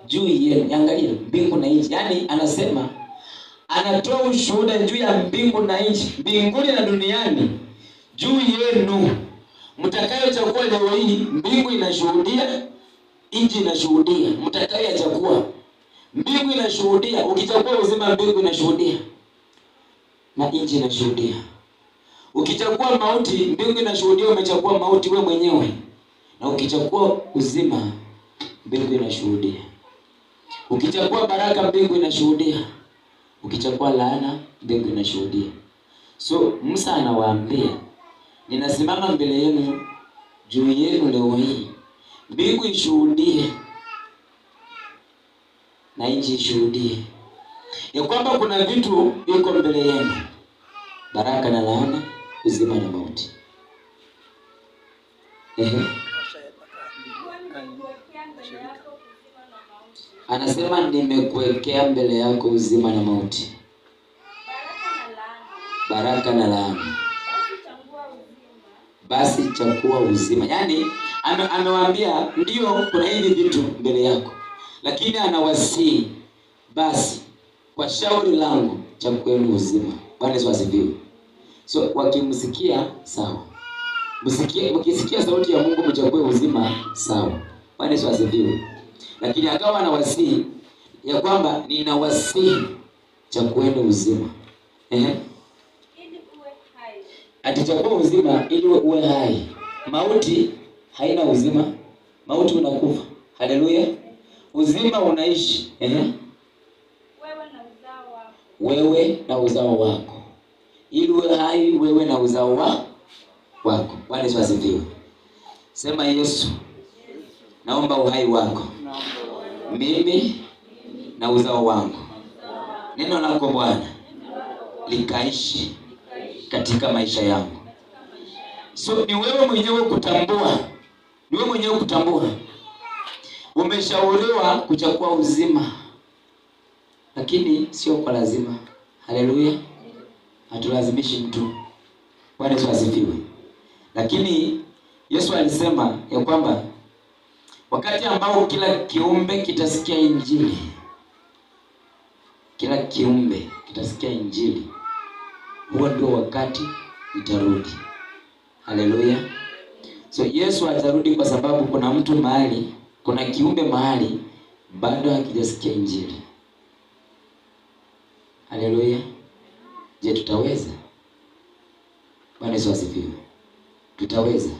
juu yenu. Angalia mbingu na nchi. Yaani anasema anatoa ushuhuda juu ya mbingu na nchi, mbinguni na duniani, juu yenu. Mtakayochagua leo hii, mbingu inashuhudia, nchi inashuhudia. Mtakayochagua, mbingu inashuhudia. Ukichagua uzima, mbingu inashuhudia na nchi inashuhudia. Ukichagua mauti, mbingu inashuhudia umechagua mauti wewe mwenyewe. Na ukichagua uzima, mbingu inashuhudia. Ukichagua baraka, mbingu inashuhudia. Ukichagua laana, mbingu inashuhudia. So Musa anawaambia, ninasimama mbele yenu, juu yenu leo hii, mbingu ishuhudie na nchi ishuhudie ya kwamba kuna vitu viko mbele yenu, baraka na laana, uzima na mauti. Anasema nimekuwekea mbele yako uzima na mauti, baraka na laana. Basi chagua uzima. Yaani amewaambia ndio kuna hivi vitu mbele yako, lakini anawasihi basi kwa shauri langu chagueni uzima. Bwana Yesu asifiwe. So wakimsikia sawa. Mkisikia sauti ya Mungu mchague uzima sawa. Bwana Yesu asifiwe. Lakini akawa anawasihi ya kwamba ninawasihi chagueni uzima. Atichagua uzima ili uwe hai. Mauti haina uzima. Mauti unakufa. Haleluya. Uzima unaishi. Wewe na uzao wako. Ili uwe hai, wewe na uzao wako. Bwana Yesu asifiwe. Sema Yesu, naomba uhai wako. Mimi na uzao wangu. Neno lako Bwana likaishi katika maisha yangu. So ni wewe mwenyewe kutambua. Ni wewe mwenyewe kutambua. Umeshauriwa kuchagua uzima, lakini sio kwa lazima. Haleluya. Hatulazimishi mtu. Bwana Yesu asifiwe. Lakini Yesu alisema ya kwamba wakati ambao kila kiumbe kitasikia injili, kila kiumbe kitasikia injili, huo ndio wakati itarudi. Haleluya. So Yesu atarudi kwa sababu kuna mtu mahali, kuna kiumbe mahali bado hakijasikia injili. Haleluya. Je, tutaweza? Bwana Yesu asifiwe. Tutaweza?